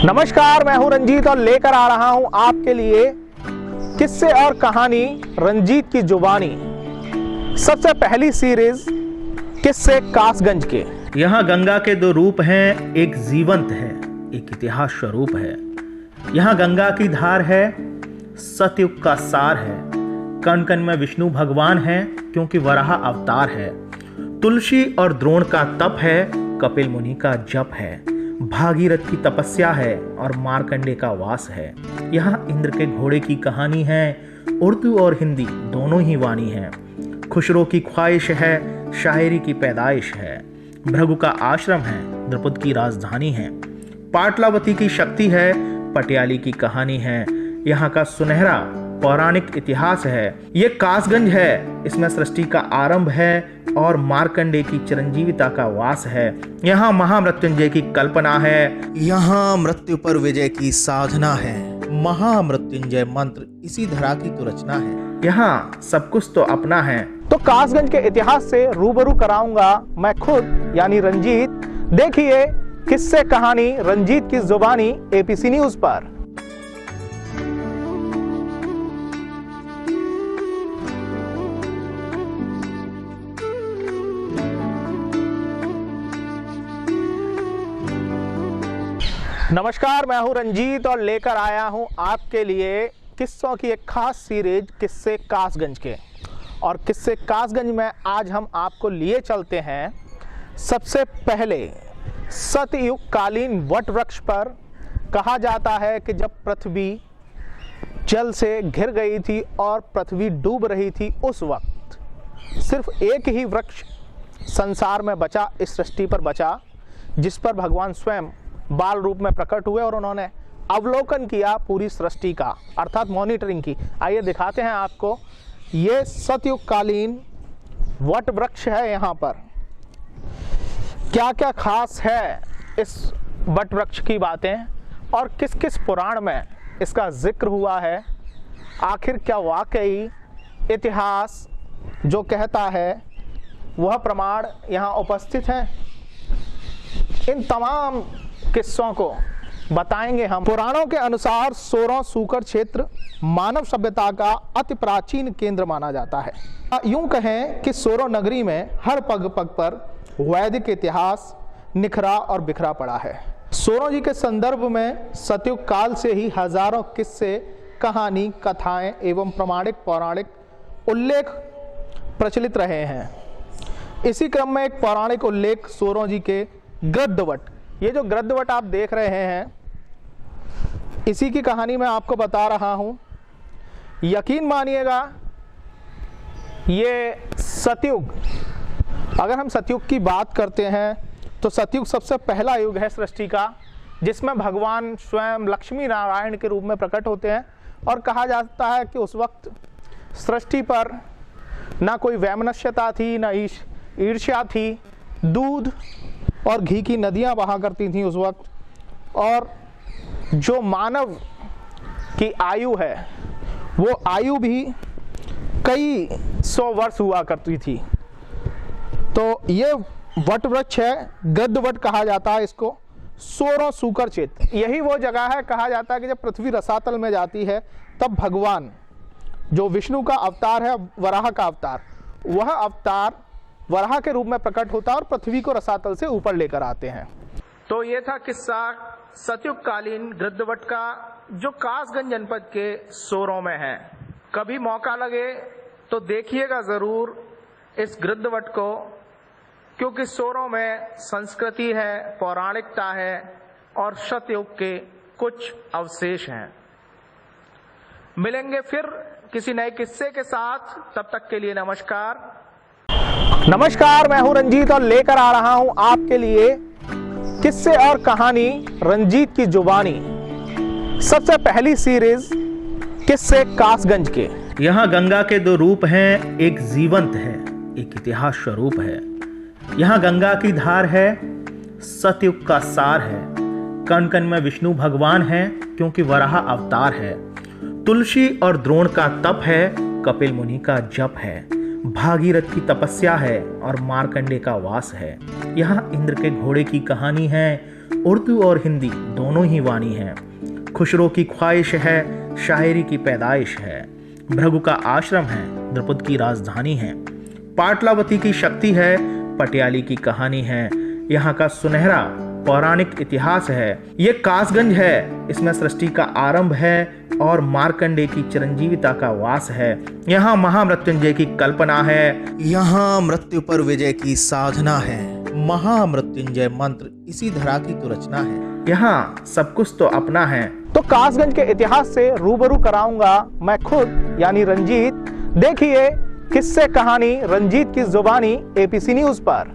नमस्कार, मैं हूं रंजीत और लेकर आ रहा हूं आपके लिए किस्से और कहानी रंजीत की जुबानी। सबसे पहली सीरीज किस्से कासगंज के। यहाँ गंगा के दो रूप हैं, एक जीवंत है, एक इतिहास स्वरूप है। यहाँ गंगा की धार है, सतयुग का सार है। कण कण में विष्णु भगवान है, क्योंकि वराह अवतार है। तुलसी और द्रोण का तप है, कपिल मुनि का जप है। भागीरथ की तपस्या है और मार्कंडे का वास है। यहाँ इंद्र के घोड़े की कहानी है, उर्दू और हिंदी दोनों ही वाणी है। खुशरो की ख्वाहिश है, शायरी की पैदाइश है। भृगु का आश्रम है, द्रुपद की राजधानी है। पाटलावती की शक्ति है, पटियाली की कहानी है। यहाँ का सुनहरा पौराणिक इतिहास है। ये कासगंज है, इसमें सृष्टि का आरंभ है और मार्कंडे की चिरंजीविता का वास है। यहाँ महामृत्युंजय की कल्पना है, यहाँ मृत्यु पर विजय की साधना है। महामृत्युंजय मंत्र इसी धरा की तो रचना है। यहाँ सब कुछ तो अपना है। तो कासगंज के इतिहास से रूबरू कराऊंगा मैं खुद यानी रंजीत। देखिए किस्से कहानी रंजीत की जुबानी एपीसी न्यूज पर। नमस्कार, मैं हूं रंजीत और लेकर आया हूं आपके लिए किस्सों की एक खास सीरीज किस्से कासगंज के। और किस्से कासगंज में आज हम आपको लिए चलते हैं सबसे पहले सतयुग कालीन वट वृक्ष पर। कहा जाता है कि जब पृथ्वी जल से घिर गई थी और पृथ्वी डूब रही थी, उस वक्त सिर्फ एक ही वृक्ष संसार में बचा, इस सृष्टि पर बचा, जिस पर भगवान स्वयं बाल रूप में प्रकट हुए और उन्होंने अवलोकन किया पूरी सृष्टि का, अर्थात मॉनिटरिंग की। आइए दिखाते हैं आपको। ये सतयुग कालीन वट वृक्ष है। यहाँ पर क्या क्या खास है इस वट वृक्ष की बातें और किस किस पुराण में इसका जिक्र हुआ है, आखिर क्या वाकई इतिहास जो कहता है वह प्रमाण यहाँ उपस्थित है, इन तमाम किस्सों को बताएंगे हम। पुराणों के अनुसार सोरों सूकर क्षेत्र मानव सभ्यता का अति प्राचीन केंद्र माना जाता है। यूं कहें कि सोरों नगरी में हर पग पग पर वैदिक इतिहास निखरा और बिखरा पड़ा है। सोरों जी के संदर्भ में सतयुग काल से ही हजारों किस्से, कहानी, कथाएं एवं प्रमाणिक पौराणिक उल्लेख प्रचलित रहे हैं। इसी क्रम में एक पौराणिक उल्लेख सोरों जी के गृद्धवट, ये जो गृद्धवट आप देख रहे हैं, इसी की कहानी मैं आपको बता रहा हूं। यकीन मानिएगा, ये सतयुग, अगर हम सतयुग की बात करते हैं तो सतयुग सबसे पहला युग है सृष्टि का, जिसमें भगवान स्वयं लक्ष्मी नारायण के रूप में प्रकट होते हैं। और कहा जाता है कि उस वक्त सृष्टि पर ना कोई वैमनस्यता थी, ना ईर्ष्या थी। दूध और घी की नदियां बहा करती थीं उस वक्त, और जो मानव की आयु है वो आयु भी कई 100 वर्ष हुआ करती थी। तो ये वट वृक्ष है, गृद्धवट कहा जाता है इसको। सोरों सूकर क्षेत्र, यही वो जगह है, कहा जाता है कि जब पृथ्वी रसातल में जाती है तब भगवान जो विष्णु का अवतार है, वराह का अवतार, वह अवतार वराह के रूप में प्रकट होता है और पृथ्वी को रसातल से ऊपर लेकर आते हैं। तो ये था किस्सा सतयुग कालीन गृद्धवट का, जो कासगंज जनपद के सोरों में है। कभी मौका लगे तो देखिएगा जरूर इस गृद्धवट को, क्योंकि सोरों में संस्कृति है, पौराणिकता है और सतयुग के कुछ अवशेष हैं। मिलेंगे फिर किसी नए किस्से के साथ, तब तक के लिए नमस्कार। नमस्कार, मैं हूं रंजीत और लेकर आ रहा हूं आपके लिए किस्से और कहानी रंजीत की जुबानी। सबसे पहली सीरीज किस्से कासगंज के। यहाँ गंगा के दो रूप हैं, एक जीवंत है, एक इतिहास स्वरूप है। यहाँ गंगा की धार है, सतयुग का सार है। कण कण में विष्णु भगवान है, क्योंकि वराह अवतार है। तुलसी और द्रोण का तप है, कपिल मुनि का जप है। भागीरथ की तपस्या है और मार्कंडे का वास है। यहाँ इंद्र के घोड़े की कहानी है, उर्दू और हिंदी दोनों ही वाणी है। खुसरो की ख्वाहिश है, शायरी की पैदाइश है। भृगु का आश्रम है, द्रुपद की राजधानी है। पाटलावती की शक्ति है, पटियाली की कहानी है। यहाँ का सुनहरा पौराणिक इतिहास है। ये कासगंज है, इसमें सृष्टि का आरंभ है और मार्कंडे की चिरंजीविता का वास है। यहाँ महामृत्युंजय की कल्पना है, यहाँ मृत्यु पर विजय की साधना है। महामृत्युंजय मंत्र इसी धरा की तो रचना है। यहाँ सब कुछ तो अपना है। तो कासगंज के इतिहास से रूबरू कराऊंगा मैं खुद यानी रंजीत। देखिए किस्से कहानी रंजीत की जुबानी एपीसी न्यूज पर।